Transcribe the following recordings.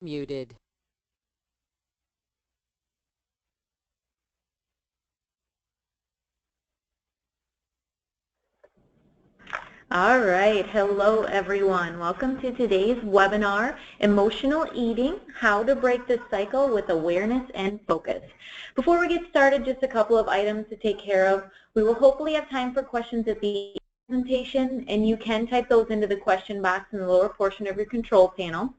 Muted. All right, hello everyone. Welcome to today's webinar, Emotional Eating, How to Break the Cycle with Awareness and Focus. Before we get started, just a couple of items to take care of. We will hopefully have time for questions at the presentation, and you can type those into the question box in the lower portion of your control panel.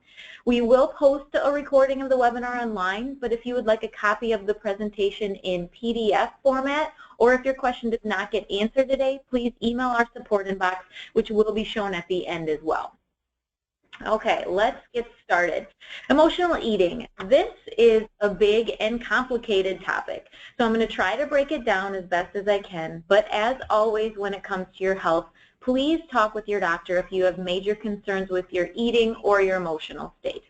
We will post a recording of the webinar online, but if you would like a copy of the presentation in PDF format, or if your question does not get answered today, please email our support inbox, which will be shown at the end as well. Okay, let's get started. Emotional eating. This is a big and complicated topic, so I'm going to try to break it down as best as I can, but as always when it comes to your health, please talk with your doctor if you have major concerns with your eating or your emotional state.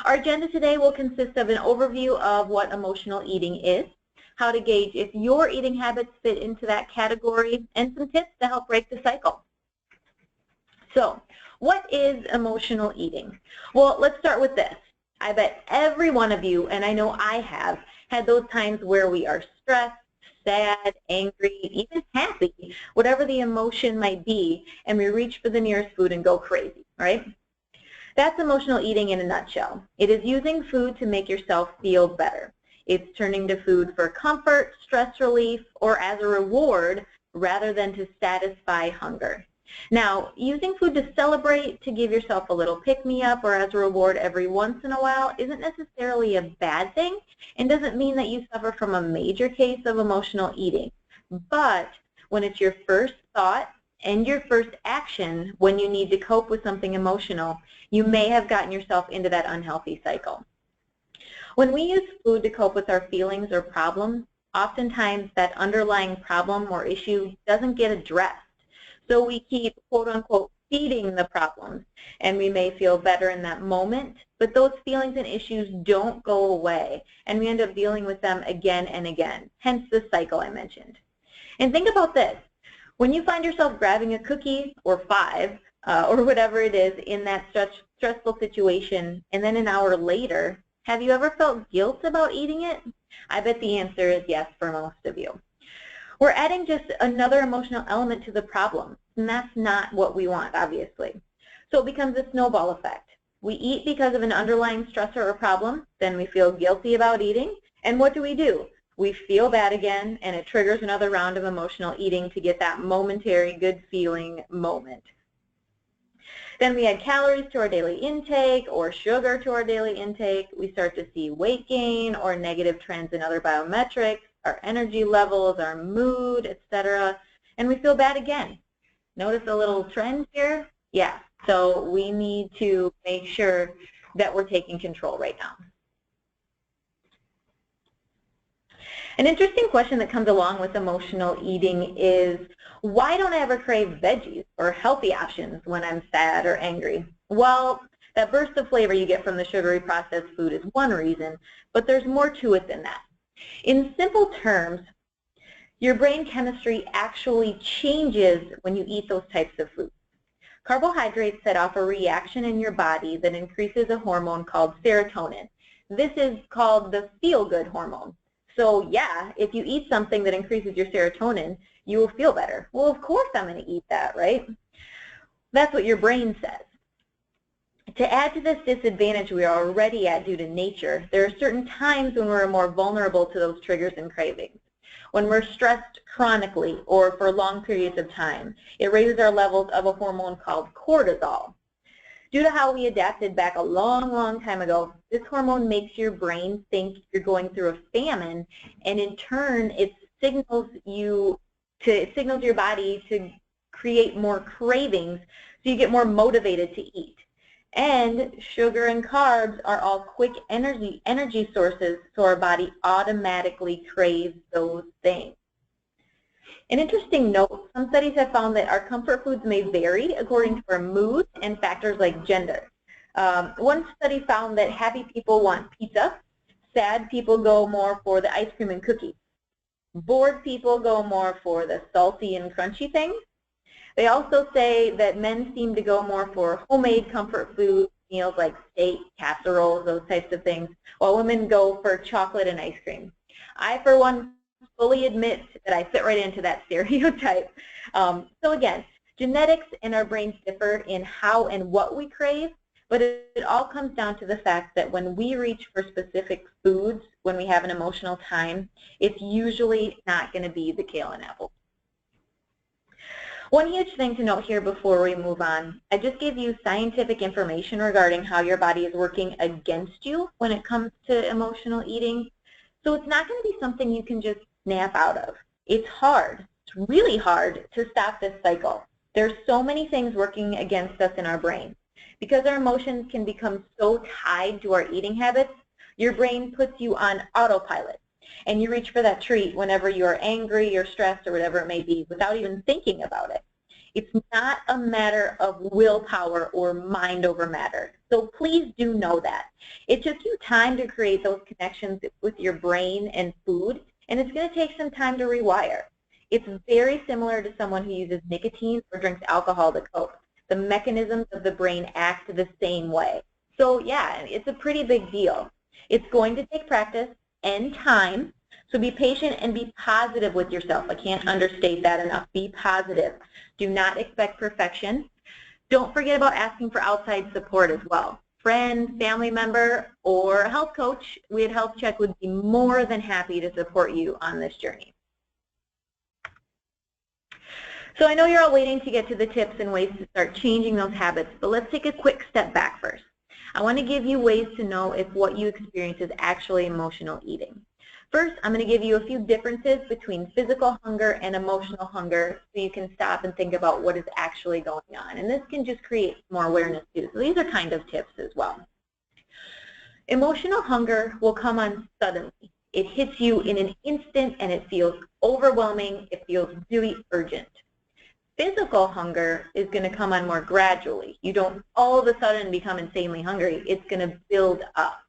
Our agenda today will consist of an overview of what emotional eating is, how to gauge if your eating habits fit into that category, and some tips to help break the cycle. So, what is emotional eating? Well, let's start with this. I bet every one of you, and I know I have, had those times where we are stressed, sad, angry, even happy, whatever the emotion might be, and we reach for the nearest food and go crazy, right? That's emotional eating in a nutshell. It is using food to make yourself feel better. It's turning to food for comfort, stress relief, or as a reward rather than to satisfy hunger. Now, using food to celebrate, to give yourself a little pick-me-up, or as a reward every once in a while isn't necessarily a bad thing and doesn't mean that you suffer from a major case of emotional eating. But when it's your first thought and your first action when you need to cope with something emotional, you may have gotten yourself into that unhealthy cycle. When we use food to cope with our feelings or problems, oftentimes that underlying problem or issue doesn't get addressed. So we keep, quote unquote, feeding the problems, and we may feel better in that moment, but those feelings and issues don't go away, and we end up dealing with them again and again, hence the cycle I mentioned. And think about this. When you find yourself grabbing a cookie or 5 or whatever it is in that stressful situation, and then an hour later, have you ever felt guilt about eating it? I bet the answer is yes for most of you. We're adding just another emotional element to the problem, and that's not what we want, obviously. So it becomes a snowball effect. We eat because of an underlying stressor or problem, then we feel guilty about eating, and what do? We feel bad again, and it triggers another round of emotional eating to get that momentary good feeling moment. Then we add calories to our daily intake or sugar to our daily intake. We start to see weight gain or negative trends in other biometrics, our energy levels, our mood, etc. And we feel bad again. Notice a little trend here? Yeah, so we need to make sure that we're taking control right now. An interesting question that comes along with emotional eating is, why don't I ever crave veggies or healthy options when I'm sad or angry? Well, that burst of flavor you get from the sugary processed food is one reason, but there's more to it than that. In simple terms, your brain chemistry actually changes when you eat those types of foods. Carbohydrates set off a reaction in your body that increases a hormone called serotonin. This is called the feel-good hormone. So yeah, if you eat something that increases your serotonin, you will feel better. Well, of course I'm going to eat that, right? That's what your brain says. To add to this disadvantage we are already at due to nature, there are certain times when we're more vulnerable to those triggers and cravings. When we're stressed chronically or for long periods of time, it raises our levels of a hormone called cortisol. Due to how we adapted back a long time ago, this hormone makes your brain think you're going through a famine, and in turn it signals your body to create more cravings, so you get more motivated to eat. And sugar and carbs are all quick energy sources, so our body automatically craves those things. An interesting note, some studies have found that our comfort foods may vary according to our mood and factors like gender. One study found that happy people want pizza, sad people go more for the ice cream and cookies. Bored people go more for the salty and crunchy things. They also say that men seem to go more for homemade comfort food, meals like steak, casseroles, those types of things, while women go for chocolate and ice cream. I, for one, fully admit that I fit right into that stereotype. So again, genetics and our brains differ in how and what we crave, but it all comes down to the fact that when we reach for specific foods, when we have an emotional time, it's usually not going to be the kale and apple. One huge thing to note here before we move on, I just gave you scientific information regarding how your body is working against you when it comes to emotional eating. So it's not going to be something you can just snap out of. It's hard. It's really hard to stop this cycle. There's so many things working against us in our brain. Because our emotions can become so tied to our eating habits, your brain puts you on autopilot. And you reach for that treat whenever you're angry or stressed or whatever it may be without even thinking about it. It's not a matter of willpower or mind over matter. So please do know that. It took you time to create those connections with your brain and food, and it's going to take some time to rewire. It's very similar to someone who uses nicotine or drinks alcohol to cope. The mechanisms of the brain act the same way. So yeah, it's a pretty big deal. It's going to take practice and time, so be patient and be positive with yourself. I can't understate that enough. Be positive. Do not expect perfection. Don't forget about asking for outside support as well. Friend, family member, or a health coach, We at Health Check would be more than happy to support you on this journey. So I know you're all waiting to get to the tips and ways to start changing those habits, but let's take a quick step back first. I want to give you ways to know if what you experience is actually emotional eating. First, I'm going to give you a few differences between physical hunger and emotional hunger so you can stop and think about what is actually going on. And this can just create more awareness too. So these are kind of tips as well. Emotional hunger will come on suddenly. It hits you in an instant and it feels overwhelming. It feels really urgent. Physical hunger is going to come on more gradually. You don't all of a sudden become insanely hungry. It's going to build up.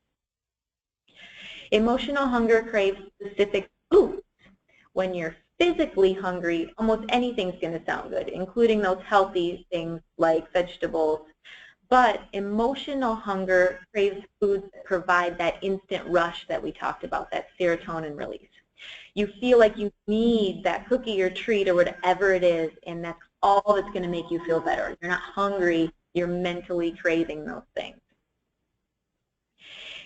Emotional hunger craves specific foods. When you're physically hungry, almost anything's going to sound good, including those healthy things like vegetables. But emotional hunger craves foods that provide that instant rush that we talked about, that serotonin release. You feel like you need that cookie or treat or whatever it is, and that's all that's going to make you feel better. You're not hungry, you're mentally craving those things.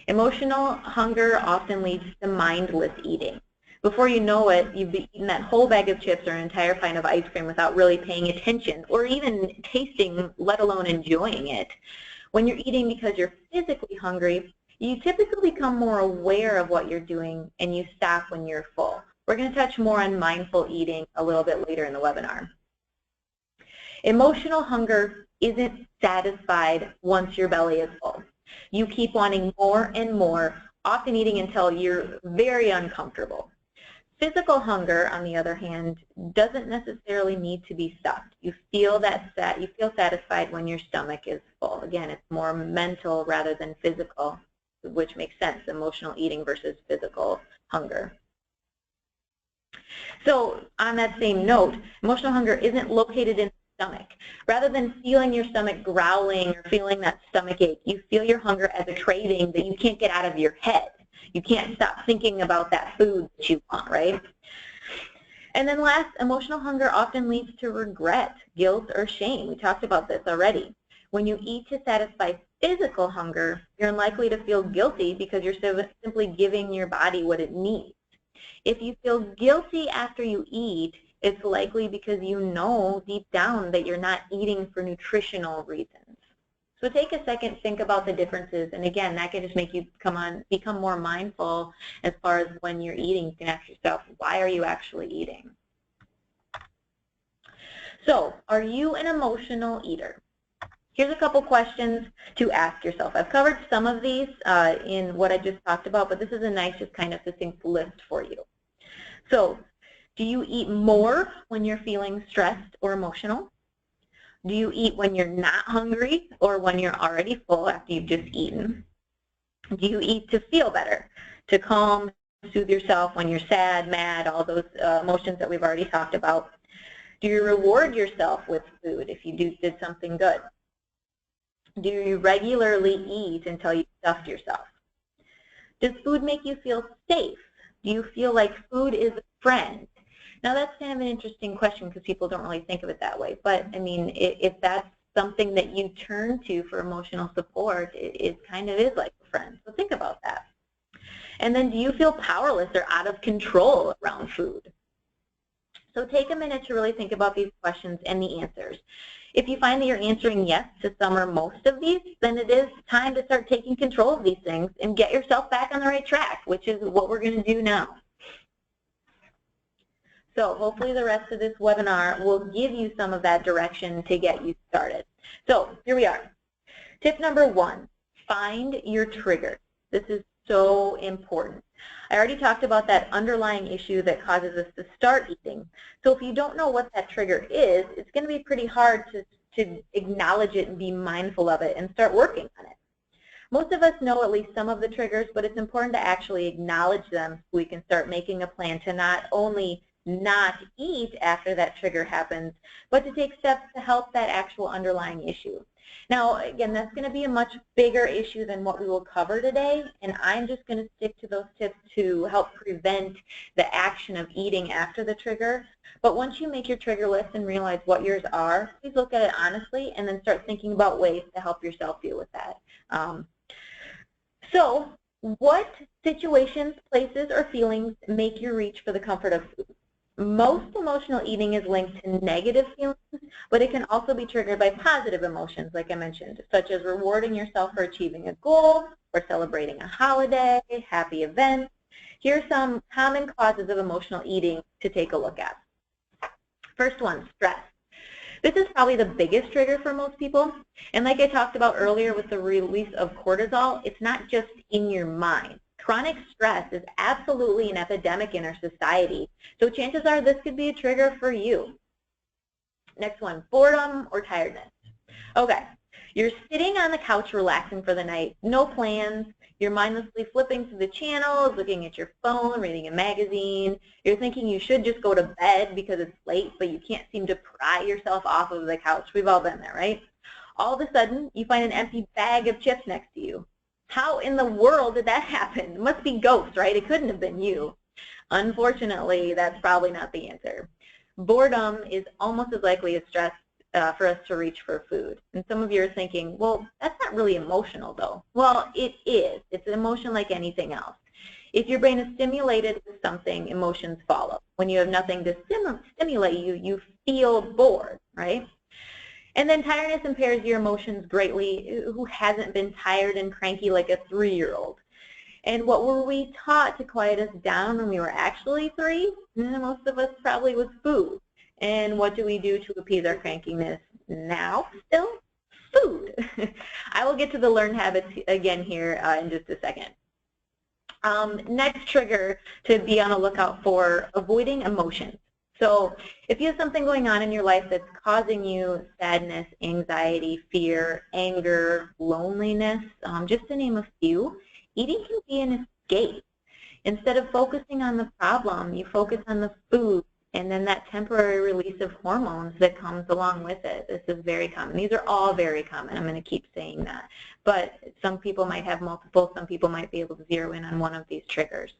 Emotional hunger often leads to mindless eating. Before you know it, you've eaten that whole bag of chips or an entire pint of ice cream without really paying attention or even tasting, let alone enjoying it. When you're eating because you're physically hungry, you typically become more aware of what you're doing and you stop when you're full. We're going to touch more on mindful eating a little bit later in the webinar. Emotional hunger isn't satisfied once your belly is full. You keep wanting more and more, often eating until you're very uncomfortable. Physical hunger, on the other hand, doesn't necessarily need to be stuffed. You feel satisfied when your stomach is full. Again, it's more mental rather than physical, which makes sense, emotional eating versus physical hunger. So on that same note, emotional hunger isn't located in the stomach. Rather than feeling your stomach growling or feeling that stomach ache, you feel your hunger as a craving that you can't get out of your head. You can't stop thinking about that food that you want, right? And then last, emotional hunger often leads to regret, guilt, or shame. We talked about this already. When you eat to satisfy physical hunger, you're unlikely to feel guilty because you're simply giving your body what it needs. If you feel guilty after you eat, it's likely because you know deep down that you're not eating for nutritional reasons. So take a second, think about the differences, and again, that can just make you become more mindful as far as when you're eating. You can ask yourself, why are you actually eating? So, are you an emotional eater? Here's a couple questions to ask yourself. I've covered some of these in what I just talked about, but this is a nice, just kind of succinct list for you. So, do you eat more when you're feeling stressed or emotional? Do you eat when you're not hungry or when you're already full after you've just eaten? Do you eat to feel better, to calm, soothe yourself when you're sad, mad, all those emotions that we've already talked about? Do you reward yourself with food if you did something good? Do you regularly eat until you stuff yourself? Does food make you feel safe? Do you feel like food is a friend? Now that's kind of an interesting question because people don't really think of it that way. But I mean, if that's something that you turn to for emotional support, it kind of is like a friend. So think about that. And then do you feel powerless or out of control around food? So take a minute to really think about these questions and the answers. If you find that you're answering yes to some or most of these, then it is time to start taking control of these things and get yourself back on the right track, which is what we're going to do now. So hopefully the rest of this webinar will give you some of that direction to get you started. So here we are. Tip number 1, find your trigger. This is so important. I already talked about that underlying issue that causes us to start eating. So if you don't know what that trigger is, it's going to be pretty hard to acknowledge it and be mindful of it and start working on it. Most of us know at least some of the triggers, but it's important to actually acknowledge them so we can start making a plan to not only not eat after that trigger happens, but to take steps to help that actual underlying issue. Now, again, that's going to be a much bigger issue than what we will cover today, and I'm just going to stick to those tips to help prevent the action of eating after the trigger. But once you make your trigger list and realize what yours are, please look at it honestly and then start thinking about ways to help yourself deal with that. So, what situations, places, or feelings make you reach for the comfort of food? Most emotional eating is linked to negative feelings, but it can also be triggered by positive emotions, like I mentioned, such as rewarding yourself for achieving a goal or celebrating a holiday, happy events. Here are some common causes of emotional eating to take a look at. First one, stress. This is probably the biggest trigger for most people. And like I talked about earlier with the release of cortisol, it's not just in your mind. Chronic stress is absolutely an epidemic in our society, so chances are this could be a trigger for you. Next one, boredom or tiredness. Okay, you're sitting on the couch relaxing for the night, no plans, you're mindlessly flipping through the channels, looking at your phone, reading a magazine, you're thinking you should just go to bed because it's late, but you can't seem to pry yourself off of the couch. We've all been there, right? All of a sudden, you find an empty bag of chips next to you. How in the world did that happen? It must be ghosts, right? It couldn't have been you. Unfortunately, that's probably not the answer. Boredom is almost as likely as stress for us to reach for food. And some of you are thinking, well, that's not really emotional, though. Well, it is. It's an emotion like anything else. If your brain is stimulated with something, emotions follow. When you have nothing to stimulate you, you feel bored, right? And then tiredness impairs your emotions greatly. Who hasn't been tired and cranky like a 3-year-old? And what were we taught to quiet us down when we were actually 3? Most of us probably with food. And what do we do to appease our crankiness now still? Food. I will get to the learned habits again here in just a second. Next trigger to be on the lookout for, avoiding emotions. So if you have something going on in your life that's causing you sadness, anxiety, fear, anger, loneliness, just to name a few, eating can be an escape. Instead of focusing on the problem, you focus on the food and then that temporary release of hormones that comes along with it. This is very common. These are all very common. I'm going to keep saying that. But some people might have multiple. Some people might be able to zero in on one of these triggers.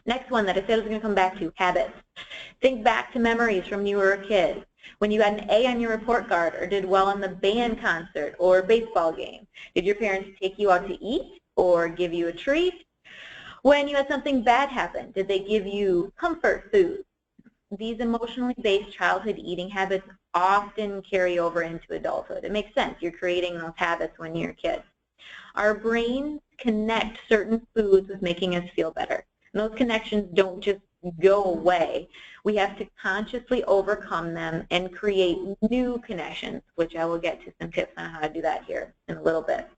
Next one that I said I was going to come back to, habits. Think back to memories from when you were a kid, when you got an A on your report card or did well in the band concert or baseball game. Did your parents take you out to eat or give you a treat? When you had something bad happen, did they give you comfort food? These emotionally based childhood eating habits often carry over into adulthood. It makes sense. You're creating those habits when you're a kid. Our brains connect certain foods with making us feel better. And those connections don't just go away. We have to consciously overcome them and create new connections, which I will get to some tips on how to do that here in a little bit.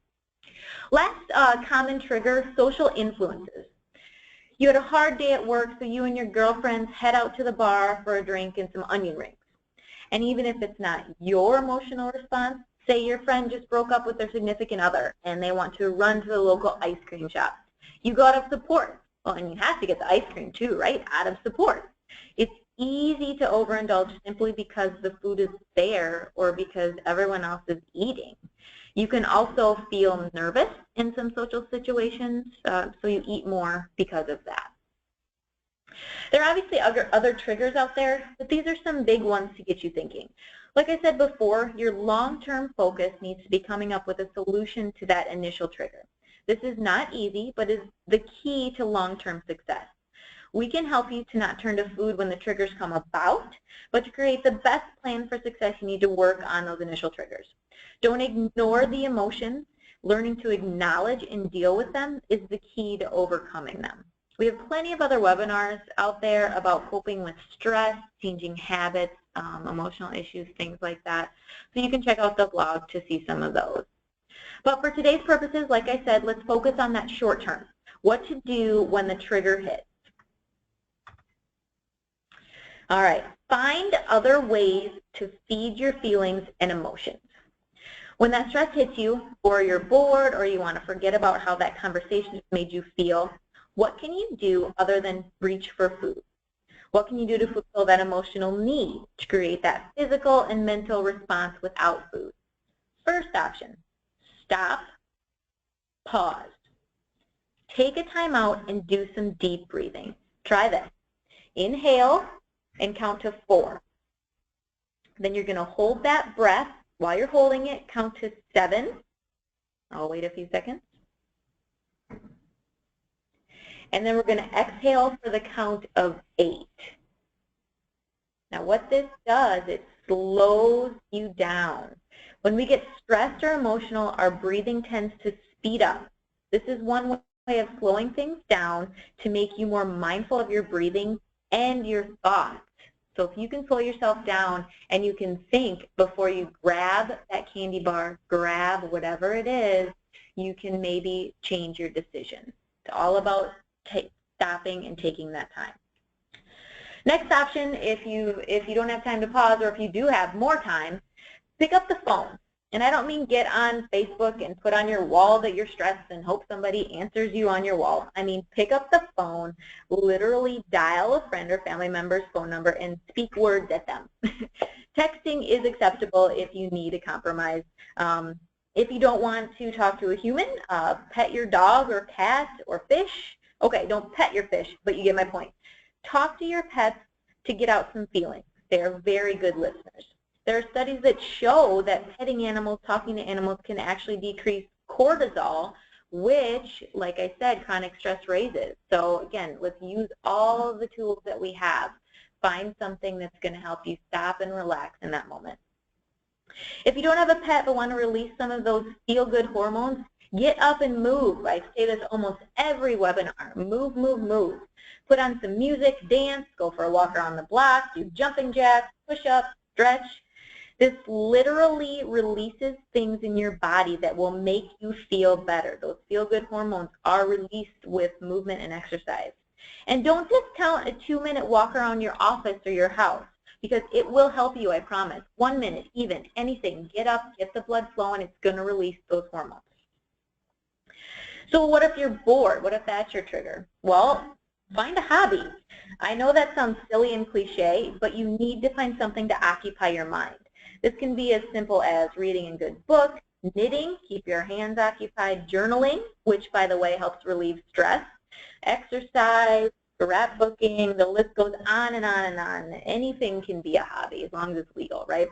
Last common trigger, social influences. You had a hard day at work, so you and your girlfriends head out to the bar for a drink and some onion rings. And even if it's not your emotional response, say your friend just broke up with their significant other and they want to run to the local ice cream shop. You go out of support. Well, and you have to get the ice cream too, right? Out of support. It's easy to overindulge simply because the food is there or because everyone else is eating. You can also feel nervous in some social situations, so you eat more because of that. There are obviously other triggers out there, but these are some big ones to get you thinking. Like I said before, your long-term focus needs to be coming up with a solution to that initial trigger. This is not easy, but is the key to long-term success. We can help you to not turn to food when the triggers come about, but to create the best plan for success, you need to work on those initial triggers. Don't ignore the emotions. Learning to acknowledge and deal with them is the key to overcoming them. We have plenty of other webinars out there about coping with stress, changing habits, emotional issues, things like that. So you can check out the blog to see some of those. But for today's purposes, like I said, let's focus on that short term. What to do when the trigger hits. All right, find other ways to feed your feelings and emotions. When that stress hits you, or you're bored, or you want to forget about how that conversation made you feel, what can you do other than reach for food? What can you do to fulfill that emotional need to create that physical and mental response without food? First option, stop, pause. Take a time out and do some deep breathing. Try this. Inhale and count to 4. Then you're going to hold that breath. While you're holding it, count to 7. I'll wait a few seconds. And then we're going to exhale for the count of 8. Now what this does, it slows you down. When we get stressed or emotional, our breathing tends to speed up. This is one way of slowing things down to make you more mindful of your breathing and your thoughts. So if you can slow yourself down and you can think before you grab that candy bar, grab whatever it is, you can maybe change your decision. It's all about stopping and taking that time. Next option, if you don't have time to pause, or if you do have more time, pick up the phone. And I don't mean get on Facebook and put on your wall that you're stressed and hope somebody answers you on your wall. I mean, pick up the phone, literally dial a friend or family member's phone number and speak words at them. Texting is acceptable if you need a compromise. If you don't want to talk to a human, pet your dog or cat or fish. Okay, don't pet your fish, but you get my point. Talk to your pets to get out some feelings. They are very good listeners. There are studies that show that petting animals, talking to animals, can actually decrease cortisol, which, like I said, chronic stress raises. So again, let's use all of the tools that we have. Find something that's going to help you stop and relax in that moment. If you don't have a pet but want to release some of those feel-good hormones, get up and move. I say this almost every webinar. Move, move, move. Put on some music, dance, go for a walk around the block, do jumping jacks, push-ups, stretch. This literally releases things in your body that will make you feel better. Those feel-good hormones are released with movement and exercise. And don't discount a 2-minute walk around your office or your house, because it will help you, I promise. 1 minute, even, anything. Get up, get the blood flowing, it's going to release those hormones. So what if you're bored? What if that's your trigger? Well, find a hobby. I know that sounds silly and cliche, but you need to find something to occupy your mind. This can be as simple as reading a good book, knitting, keep your hands occupied, journaling, which, by the way, helps relieve stress, exercise, scrapbooking, the list goes on and on and on. Anything can be a hobby as long as it's legal, right?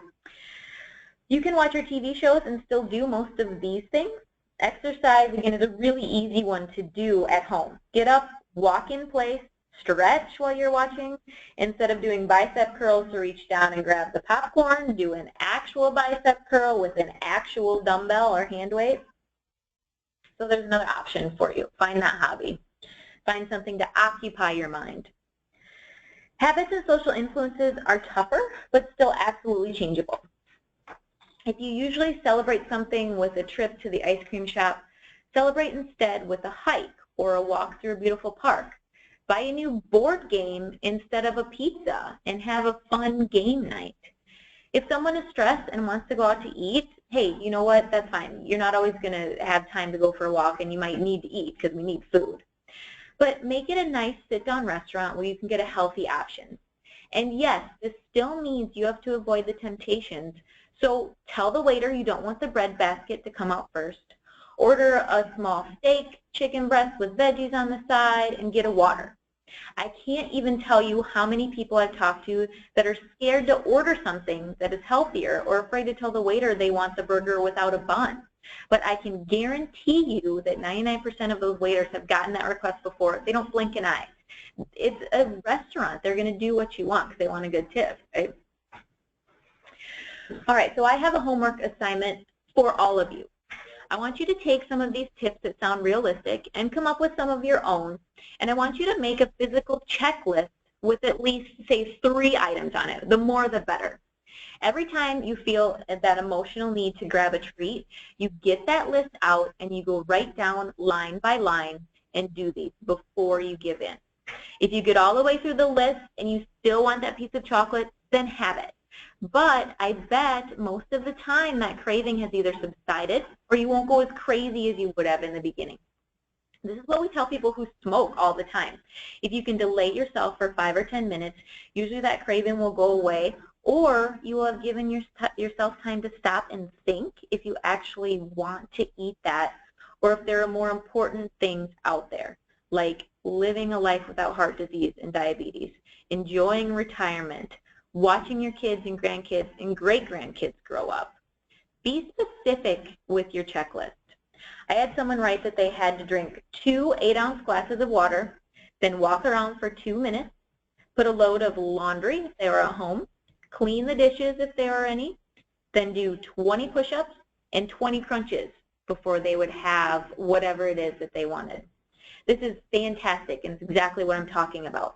You can watch your TV shows and still do most of these things. Exercise, again, is a really easy one to do at home. Get up, walk in place, stretch while you're watching. Instead of doing bicep curls to reach down and grab the popcorn, do an actual bicep curl with an actual dumbbell or hand weight. So there's another option for you. Find that hobby. Find something to occupy your mind. Habits and social influences are tougher, but still absolutely changeable. If you usually celebrate something with a trip to the ice cream shop, celebrate instead with a hike or a walk through a beautiful park. Buy a new board game instead of a pizza and have a fun game night. If someone is stressed and wants to go out to eat, hey, you know what, that's fine. You're not always going to have time to go for a walk, and you might need to eat because we need food. But make it a nice sit-down restaurant where you can get a healthy option. And yes, this still means you have to avoid the temptations, So tell the waiter you don't want the bread basket to come out first. Order a small steak, chicken breast with veggies on the side, and get a water. I can't even tell you how many people I've talked to that are scared to order something that is healthier or afraid to tell the waiter they want the burger without a bun. But I can guarantee you that 99% of those waiters have gotten that request before. They don't blink an eye. It's a restaurant. They're going to do what you want because they want a good tip, right? All right, so I have a homework assignment for all of you. I want you to take some of these tips that sound realistic and come up with some of your own. And I want you to make a physical checklist with at least, say, 3 items on it. The more, the better. Every time you feel that emotional need to grab a treat, you get that list out and you go right down line by line and do these before you give in. If you get all the way through the list and you still want that piece of chocolate, then have it. But I bet most of the time that craving has either subsided or you won't go as crazy as you would have in the beginning. This is what we tell people who smoke all the time. If you can delay yourself for 5 or 10 minutes, usually that craving will go away, or you will have given yourself time to stop and think if you actually want to eat that, or if there are more important things out there, like living a life without heart disease and diabetes, enjoying retirement, watching your kids and grandkids and great-grandkids grow up. Be specific with your checklist. I had someone write that they had to drink 2 8-ounce glasses of water, then walk around for 2 minutes, put a load of laundry if they were at home, clean the dishes if there are any, then do 20 push-ups and 20 crunches before they would have whatever it is that they wanted. This is fantastic, and it's exactly what I'm talking about.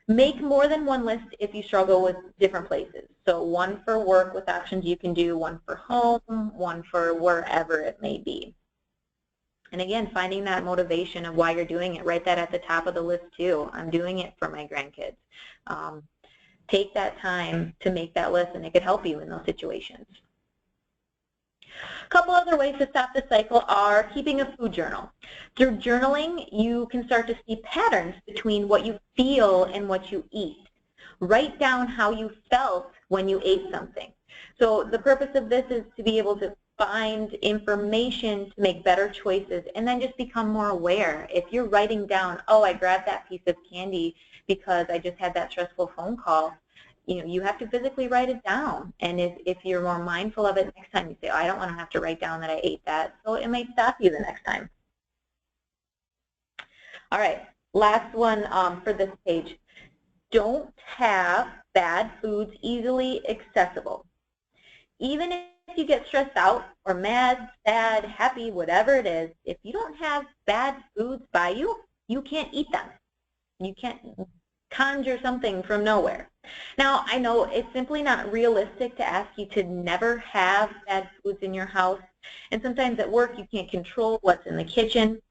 Make more than one list if you struggle with different places. So one for work with options you can do, one for home, one for wherever it may be. And again, finding that motivation of why you're doing it, write that at the top of the list too. I'm doing it for my grandkids. Take that time to make that list, and it could help you in those situations. A couple other ways to stop the cycle are keeping a food journal. Through journaling, you can start to see patterns between what you feel and what you eat. Write down how you felt when you ate something. So the purpose of this is to be able to find information to make better choices and then just become more aware. If you're writing down, oh, I grabbed that piece of candy because I just had that stressful phone call, you have to physically write it down. And if you're more mindful of it next time, you say, oh, I don't want to have to write down that I ate that. So it may stop you the next time. All right, last one for this page. Don't have bad foods easily accessible. Even if you get stressed out or mad, sad, happy, whatever it is, if you don't have bad foods by you, you can't eat them. You can't conjure something from nowhere. Now, I know it's simply not realistic to ask you to never have bad foods in your house, and sometimes at work you can't control what's in the kitchen.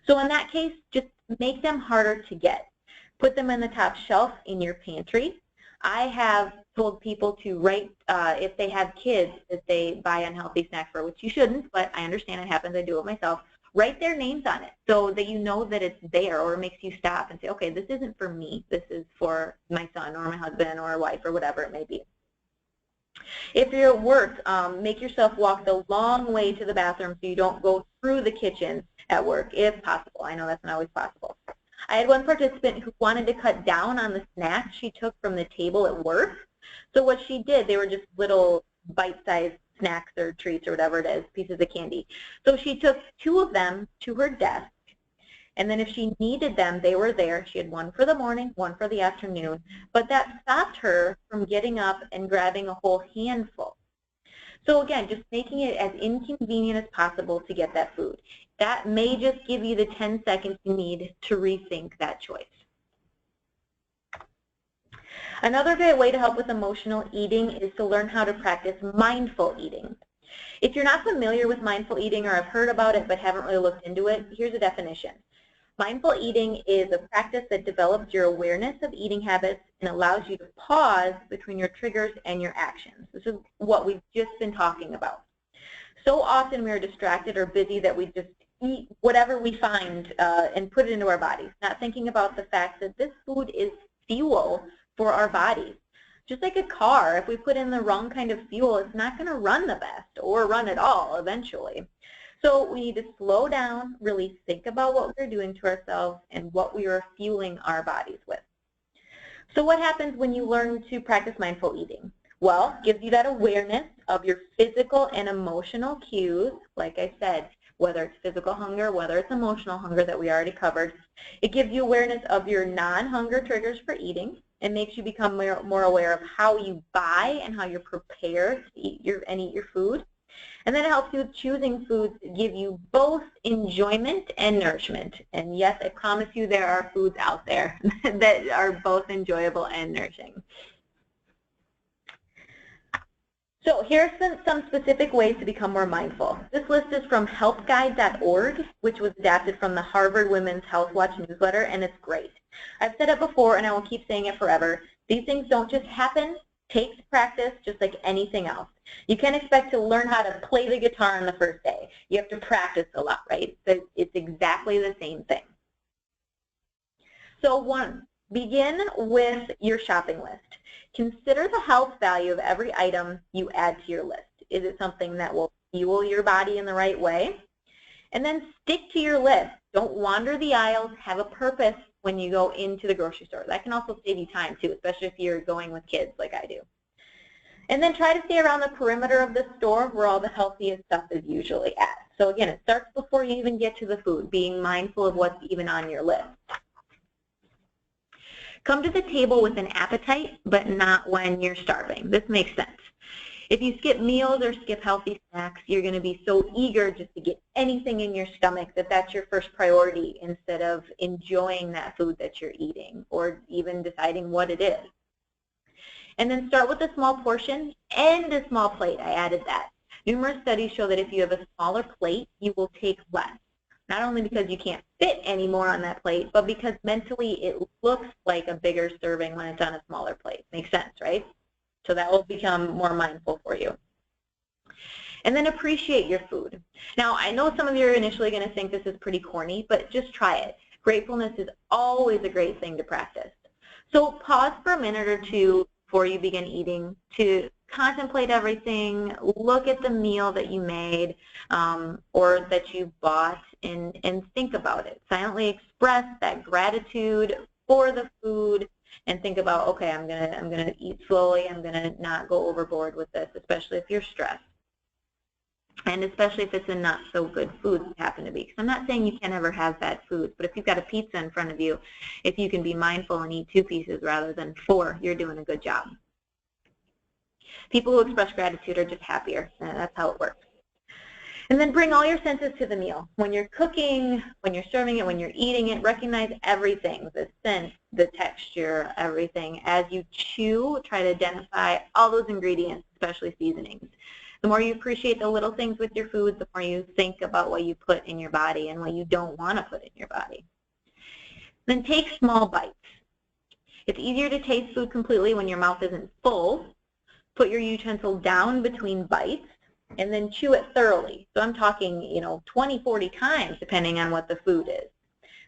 So in that case, just make them harder to get. Put them in the top shelf in your pantry. I have told people to write, if they have kids that they buy unhealthy snacks for, which you shouldn't, but I understand it happens, I do it myself. Write their names on it so that you know that it's there, or it makes you stop and say, okay, this isn't for me, this is for my son or my husband or a wife or whatever it may be. If you're at work, make yourself walk the long way to the bathroom so you don't go through the kitchen at work, if possible. I know that's not always possible. I had one participant who wanted to cut down on the snacks she took from the table at work. So what she did, they were just little bite-sized snacks or treats or whatever it is, pieces of candy. So she took 2 of them to her desk, and then if she needed them, they were there. She had one for the morning, one for the afternoon, but that stopped her from getting up and grabbing a whole handful. So again, just making it as inconvenient as possible to get that food. That may just give you the 10 seconds you need to rethink that choice. Another great way to help with emotional eating is to learn how to practice mindful eating. If you're not familiar with mindful eating or have heard about it but haven't really looked into it, here's a definition. Mindful eating is a practice that develops your awareness of eating habits and allows you to pause between your triggers and your actions. This is what we've just been talking about. So often we are distracted or busy that we just eat whatever we find and put it into our bodies, not thinking about the fact that this food is fuel for our bodies. Just like a car, if we put in the wrong kind of fuel, it's not going to run the best or run at all eventually. So we need to slow down, really think about what we're doing to ourselves and what we are fueling our bodies with. So what happens when you learn to practice mindful eating? Well, it gives you that awareness of your physical and emotional cues, like I said, whether it's physical hunger, whether it's emotional hunger that we already covered. It gives you awareness of your non-hunger triggers for eating. It makes you become more aware of how you buy and how you're prepared to eat your food. And then it helps you with choosing foods that give you both enjoyment and nourishment. And yes, I promise you there are foods out there that are both enjoyable and nourishing. So here are some specific ways to become more mindful. This list is from healthguide.org, which was adapted from the Harvard Women's Health Watch newsletter, and it's great. I've said it before, and I will keep saying it forever. These things don't just happen. Takes practice just like anything else. You can't expect to learn how to play the guitar on the first day. You have to practice a lot, right? So it's exactly the same thing. So one, begin with your shopping list. Consider the health value of every item you add to your list. Is it something that will fuel your body in the right way? And then stick to your list. Don't wander the aisles. Have a purpose when you go into the grocery store. That can also save you time too, especially if you're going with kids like I do. And then try to stay around the perimeter of the store where all the healthiest stuff is usually at. So again, it starts before you even get to the food, being mindful of what's even on your list. Come to the table with an appetite, but not when you're starving. This makes sense. If you skip meals or skip healthy snacks, you're going to be so eager just to get anything in your stomach that that's your first priority instead of enjoying that food that you're eating or even deciding what it is. And then start with a small portion and a small plate. I added that. Numerous studies show that if you have a smaller plate, you will take less. Not only because you can't fit any more on that plate, but because mentally it looks like a bigger serving when it's on a smaller plate. Makes sense, right? So that will become more mindful for you. And then appreciate your food. Now, I know some of you are initially going to think this is pretty corny, but just try it. Gratefulness is always a great thing to practice. So pause for a minute or two before you begin eating to contemplate everything, look at the meal that you made or that you bought, and think about it. Silently express that gratitude for the food and think about, okay, I'm gonna eat slowly. I'm gonna not go overboard with this, especially if you're stressed, and especially if it's a not so good food that happen to be. Because I'm not saying you can't ever have bad foods, but if you've got a pizza in front of you, if you can be mindful and eat 2 pieces rather than 4, you're doing a good job. People who express gratitude are just happier, and that's how it works. And then bring all your senses to the meal. When you're cooking, when you're serving it, when you're eating it, recognize everything, the scent, the texture, everything. As you chew, try to identify all those ingredients, especially seasonings. The more you appreciate the little things with your food, the more you think about what you put in your body and what you don't want to put in your body. Then take small bites. It's easier to taste food completely when your mouth isn't full. Put your utensil down between bites and then chew it thoroughly. So I'm talking, 20, 40 times depending on what the food is.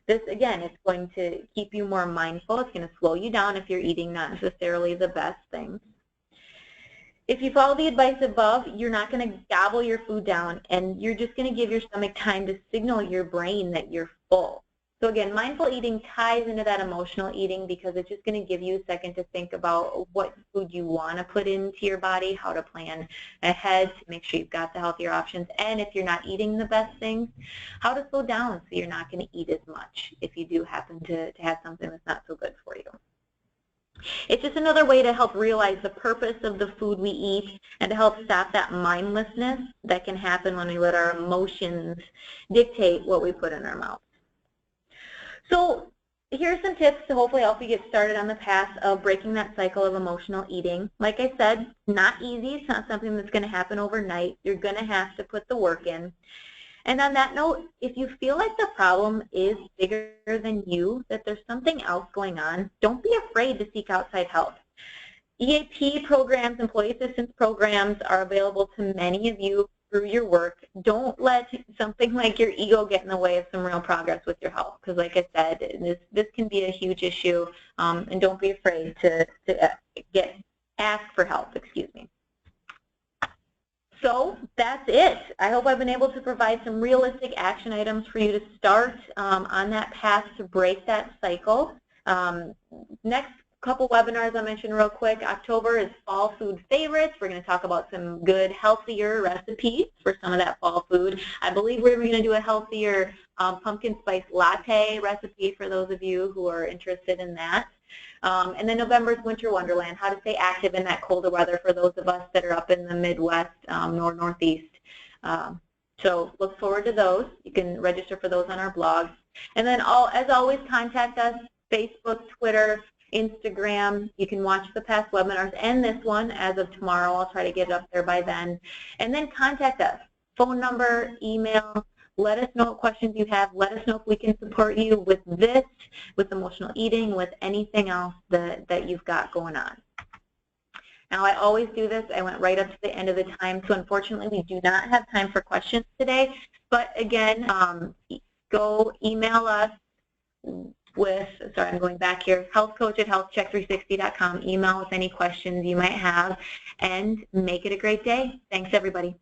This, again, is going to keep you more mindful. It's going to slow you down if you're eating not necessarily the best things. If you follow the advice above, you're not going to gobble your food down, and you're just going to give your stomach time to signal your brain that you're full. So again, mindful eating ties into that emotional eating because it's just going to give you a second to think about what food you want to put into your body, how to plan ahead to make sure you've got the healthier options, and if you're not eating the best things, how to slow down so you're not going to eat as much if you do happen to have something that's not so good for you. It's just another way to help realize the purpose of the food we eat and to help stop that mindlessness that can happen when we let our emotions dictate what we put in our mouth. So here's some tips to hopefully help you get started on the path of breaking that cycle of emotional eating. Like I said, not easy. It's not something that's going to happen overnight. You're going to have to put the work in. And on that note, if you feel like the problem is bigger than you, that there's something else going on, don't be afraid to seek outside help. EAP programs, employee assistance programs are available to many of you through your work. Don't let something like your ego get in the way of some real progress with your health, because like I said, this can be a huge issue, and don't be afraid to get ask for help, excuse me. So that's it. I hope I've been able to provide some realistic action items for you to start on that path to break that cycle. Next couple webinars I'll mention real quick. October is fall food favorites. We're going to talk about some good, healthier recipes for some of that fall food. I believe we're going to do a healthier pumpkin spice latte recipe for those of you who are interested in that. And then November's Winter Wonderland, how to stay active in that colder weather for those of us that are up in the Midwest, Northeast. So look forward to those. You can register for those on our blog. And then as always, contact us, Facebook, Twitter, Instagram. You can watch the past webinars and this one as of tomorrow. I'll try to get it up there by then. And then contact us, phone number, email. Let us know what questions you have. Let us know if we can support you with this, with emotional eating, with anything else that you've got going on. Now, I always do this. I went right up to the end of the time, so unfortunately we do not have time for questions today. But again, go email us with, sorry, I'm going back here, healthcoach@healthcheck360.com. Email with any questions you might have, and make it a great day. Thanks, everybody.